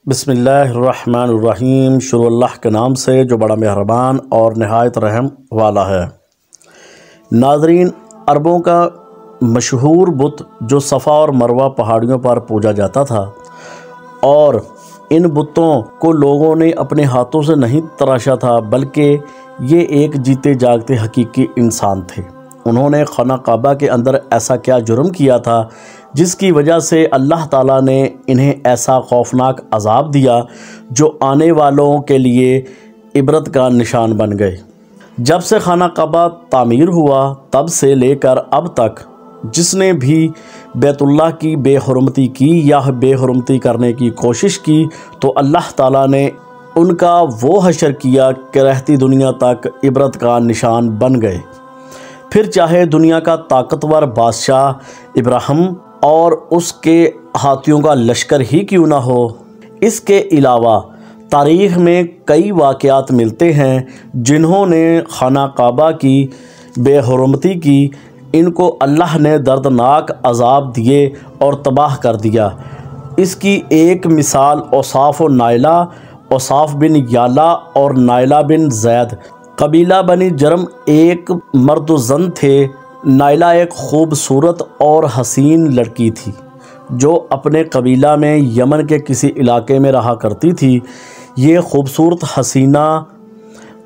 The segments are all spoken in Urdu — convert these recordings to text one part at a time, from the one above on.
بسم اللہ الرحمن الرحیم۔ شروع اللہ کے نام سے جو بڑا مہربان اور نہایت رحم والا ہے۔ ناظرین، عربوں کا مشہور بت جو صفا اور مروہ پہاڑیوں پر پوجا جاتا تھا، اور ان بتوں کو لوگوں نے اپنے ہاتھوں سے نہیں تراشا تھا، بلکہ یہ ایک جیتے جاگتے حقیقی انسان تھے۔ انہوں نے خانہ کعبہ کے اندر ایسا کیا جرم کیا تھا جس کی وجہ سے اللہ تعالیٰ نے انہیں ایسا خوفناک عذاب دیا جو آنے والوں کے لیے عبرت کا نشان بن گئے۔ جب سے خانہ کعبہ تعمیر ہوا تب سے لے کر اب تک جس نے بھی بیت اللہ کی بے حرمتی کی یا بے حرمتی کرنے کی کوشش کی تو اللہ تعالیٰ نے ان کا وہ حشر کیا کہ رہتی دنیا تک عبرت کا نشان بن گئے، پھر چاہے دنیا کا طاقتور بادشاہ ابراہیم اور اس کے ہاتھیوں کا لشکر ہی کیوں نہ ہو۔ اس کے علاوہ تاریخ میں کئی واقعات ملتے ہیں جنہوں نے خانہ کعبہ کی بے حرمتی کی، ان کو اللہ نے دردناک عذاب دیے اور تباہ کر دیا۔ اس کی ایک مثال اوصاف و نائلہ، اوصاف بن یالا اور نائلہ بن زید۔ قبیلہ بنی جرم ایک مرد و زن تھے۔ نائلہ ایک خوبصورت اور حسین لڑکی تھی جو اپنے قبیلہ میں یمن کے کسی علاقے میں رہا کرتی تھی۔ یہ خوبصورت حسینہ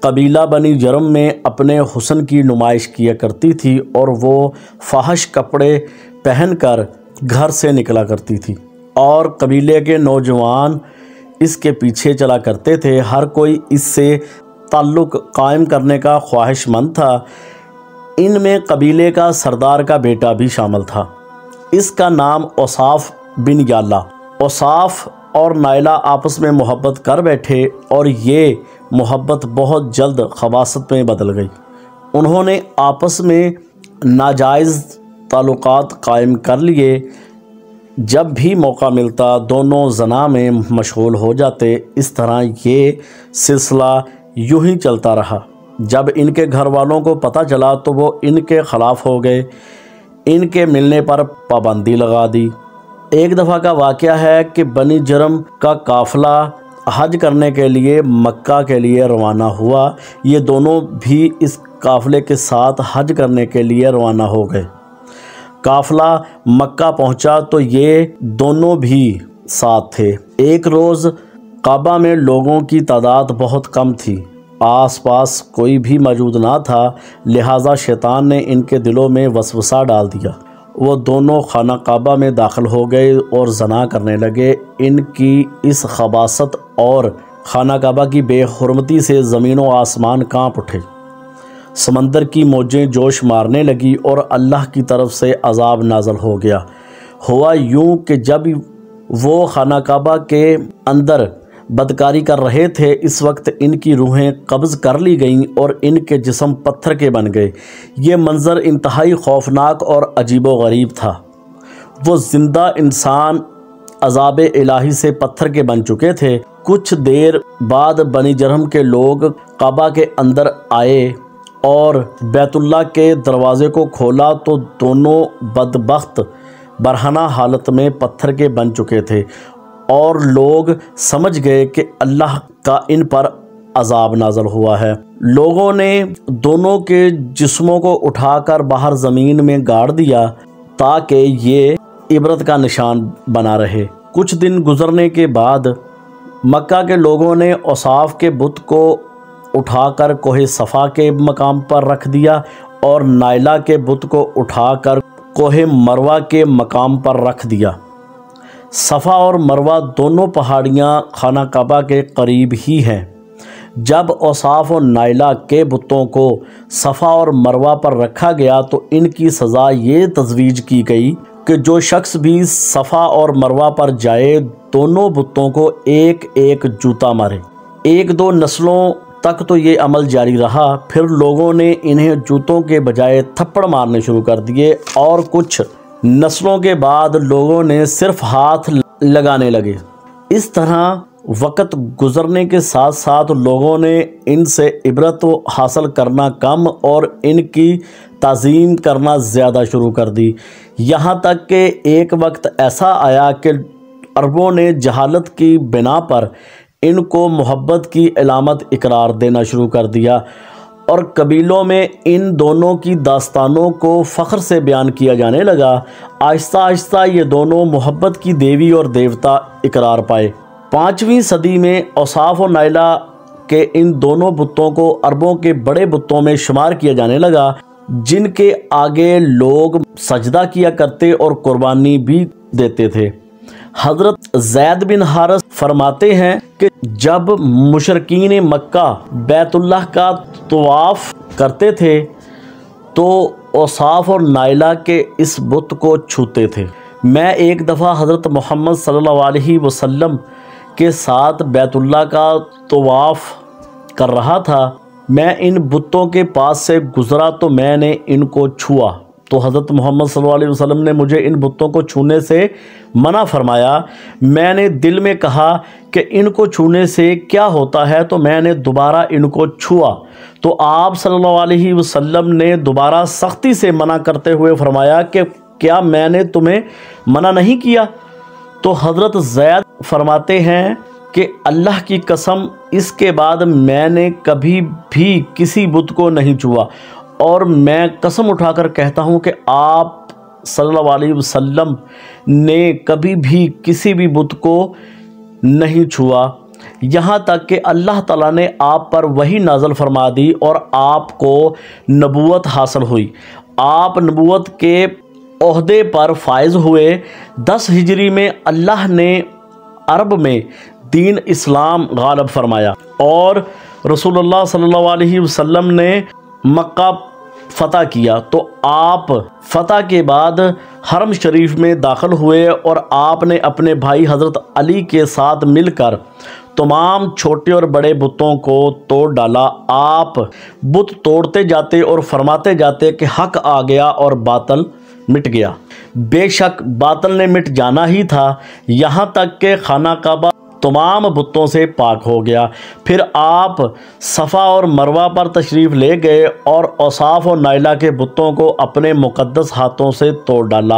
قبیلہ بنی جرم میں اپنے حسن کی نمائش کیا کرتی تھی اور وہ فاحش کپڑے پہن کر گھر سے نکلا کرتی تھی، اور قبیلے کے نوجوان اس کے پیچھے چلا کرتے تھے۔ ہر کوئی اس سے تعلق قائم کرنے کا خواہش مند تھا۔ ان میں قبیلے کا سردار کا بیٹا بھی شامل تھا، اس کا نام اوصاف بن یالا۔ اوصاف اور نائلہ آپس میں محبت کر بیٹھے اور یہ محبت بہت جلد خباثت میں بدل گئی۔ انہوں نے آپس میں ناجائز تعلقات قائم کر لیے۔ جب بھی موقع ملتا دونوں زنا میں مشغول ہو جاتے۔ اس طرح یہ سلسلہ یوں ہی چلتا رہا۔ جب ان کے گھر والوں کو پتہ چلا تو وہ ان کے خلاف ہو گئے، ان کے ملنے پر پابندی لگا دی۔ ایک دفعہ کا واقعہ ہے کہ بنی جرم کا قافلہ حج کرنے کے لیے مکہ کے لیے روانہ ہوا۔ یہ دونوں بھی اس قافلے کے ساتھ حج کرنے کے لیے روانہ ہو گئے۔ قافلہ مکہ پہنچا تو یہ دونوں بھی ساتھ تھے۔ ایک روز کعبہ میں لوگوں کی تعداد بہت کم تھی، آس پاس کوئی بھی موجود نہ تھا، لہٰذا شیطان نے ان کے دلوں میں وسوسہ ڈال دیا۔ وہ دونوں خانہ کعبہ میں داخل ہو گئے اور زنا کرنے لگے۔ ان کی اس خباثت اور خانہ کعبہ کی بے حرمتی سے زمین و آسمان کانپ اٹھے، سمندر کی موجیں جوش مارنے لگی اور اللہ کی طرف سے عذاب نازل ہو گیا۔ ہوا یوں کہ جب وہ خانہ کعبہ کے اندر بدکاری کر رہے تھے، اس وقت ان کی روحیں قبض کر لی گئیں اور ان کے جسم پتھر کے بن گئے۔ یہ منظر انتہائی خوفناک اور عجیب و غریب تھا۔ وہ زندہ انسان عذاب الہی سے پتھر کے بن چکے تھے۔ کچھ دیر بعد بنی جرم کے لوگ کعبہ کے اندر آئے اور بیت اللہ کے دروازے کو کھولا تو دونوں بدبخت برہنہ حالت میں پتھر کے بن چکے تھے، اور لوگ سمجھ گئے کہ اللہ کا ان پر عذاب نازل ہوا ہے۔ لوگوں نے دونوں کے جسموں کو اٹھا کر باہر زمین میں گاڑ دیا تاکہ یہ عبرت کا نشان بنا رہے۔ کچھ دن گزرنے کے بعد مکہ کے لوگوں نے اوصاف کے بت کو اٹھا کر کوہ صفا کے مقام پر رکھ دیا اور نائلہ کے بت کو اٹھا کر کوہ مروہ کے مقام پر رکھ دیا۔ صفا اور مروہ دونوں پہاڑیاں خانہ کعبہ کے قریب ہی ہیں۔ جب اوصاف و نائلہ کے بتوں کو صفا اور مروہ پر رکھا گیا تو ان کی سزا یہ تجویز کی گئی کہ جو شخص بھی صفا اور مروہ پر جائے دونوں بتوں کو ایک ایک جوتا مارے۔ ایک دو نسلوں تک تو یہ عمل جاری رہا، پھر لوگوں نے انہیں جوتوں کے بجائے تھپڑ مارنے شروع کر دیے، اور کچھ نسلوں کے بعد لوگوں نے صرف ہاتھ لگانے لگے۔ اس طرح وقت گزرنے کے ساتھ ساتھ لوگوں نے ان سے عبرت حاصل کرنا کم اور ان کی تعظیم کرنا زیادہ شروع کر دی، یہاں تک کہ ایک وقت ایسا آیا کہ عربوں نے جہالت کی بنا پر ان کو محبت کی علامت اقرار دینا شروع کر دیا اور قبیلوں میں ان دونوں کی داستانوں کو فخر سے بیان کیا جانے لگا۔ آہستہ آہستہ یہ دونوں محبت کی دیوی اور دیوتا اقرار پائے۔ 5ویں صدی میں اوصاف و نائلہ کے ان دونوں بتوں کو عربوں کے بڑے بتوں میں شمار کیا جانے لگا، جن کے آگے لوگ سجدہ کیا کرتے اور قربانی بھی دیتے تھے۔ حضرت زید بن حارث فرماتے ہیں کہ جب مشرکین مکہ بیت اللہ کا طواف کرتے تھے تو اوصاف اور نائلہ کے اس بت کو چھوتے تھے۔ میں ایک دفعہ حضرت محمد صلی اللہ علیہ وسلم کے ساتھ بیت اللہ کا طواف کر رہا تھا، میں ان بتوں کے پاس سے گزرا تو میں نے ان کو چھوا تو حضرت محمد صلی اللہ علیہ وسلم نے مجھے ان بتوں کو چھونے سے منع فرمایا۔ میں نے دل میں کہا کہ ان کو چھونے سے کیا ہوتا ہے، تو میں نے دوبارہ ان کو چھوا تو آپ صلی اللہ علیہ وسلم نے دوبارہ سختی سے منع کرتے ہوئے فرمایا کہ کیا میں نے تمہیں منع نہیں کیا؟ تو حضرت زید فرماتے ہیں کہ اللہ کی قسم اس کے بعد میں نے کبھی بھی کسی بت کو نہیں چھوا، اور میں قسم اٹھا کر کہتا ہوں کہ آپ صلی اللہ علیہ وسلم نے کبھی بھی کسی بھی بت کو نہیں چھوا، یہاں تک کہ اللہ تعالیٰ نے آپ پر وحی نازل فرما دی اور آپ کو نبوت حاصل ہوئی۔ آپ نبوت کے عہدے پر فائز ہوئے۔ 10 ہجری میں اللہ نے عرب میں دین اسلام غالب فرمایا اور رسول اللہ صلی اللہ علیہ وسلم نے مکہ فتح کیا، تو آپ فتح کے بعد حرم شریف میں داخل ہوئے اور آپ نے اپنے بھائی حضرت علی کے ساتھ مل کر تمام چھوٹے اور بڑے بتوں کو توڑ ڈالا۔ آپ بت توڑتے جاتے اور فرماتے جاتے کہ حق آ گیا اور باطل مٹ گیا۔ بے شک باطل نے مٹ جانا ہی تھا، یہاں تک کہ خانہ کعبہ تمام بتوں سے پاک ہو گیا۔ پھر آپ صفا اور مروہ پر تشریف لے گئے اور اوصاف و نائلہ کے بتوں کو اپنے مقدس ہاتھوں سے توڑ ڈالا۔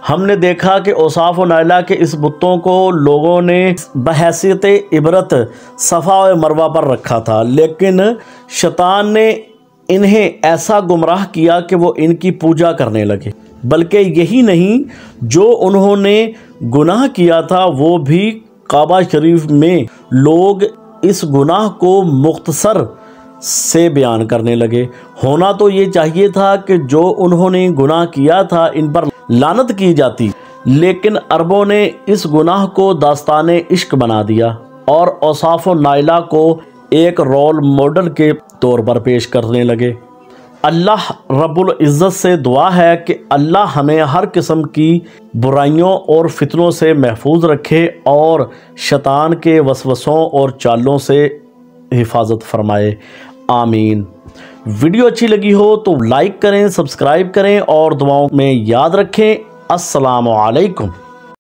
ہم نے دیکھا کہ اوصاف و نائلہ کے اس بتوں کو لوگوں نے بحیثیت عبرت صفا و مروہ پر رکھا تھا، لیکن شیطان نے انہیں ایسا گمراہ کیا کہ وہ ان کی پوجا کرنے لگے۔ بلکہ یہی نہیں، جو انہوں نے گناہ کیا تھا وہ بھی کعبہ شریف میں لوگ اس گناہ کو مختصر سے بیان کرنے لگے۔ ہونا تو یہ چاہیے تھا کہ جو انہوں نے گناہ کیا تھا ان پر لعنت کی جاتی، لیکن عربوں نے اس گناہ کو داستان عشق بنا دیا اور اوصاف و نائلہ کو ایک رول ماڈل کے طور پر پیش کرنے لگے۔ اللہ رب العزت سے دعا ہے کہ اللہ ہمیں ہر قسم کی برائیوں اور فتنوں سے محفوظ رکھے اور شیطان کے وسوسوں اور چالوں سے حفاظت فرمائے، آمین۔ ویڈیو اچھی لگی ہو تو لائک کریں، سبسکرائب کریں اور دعاؤں میں یاد رکھیں۔ السلام علیکم۔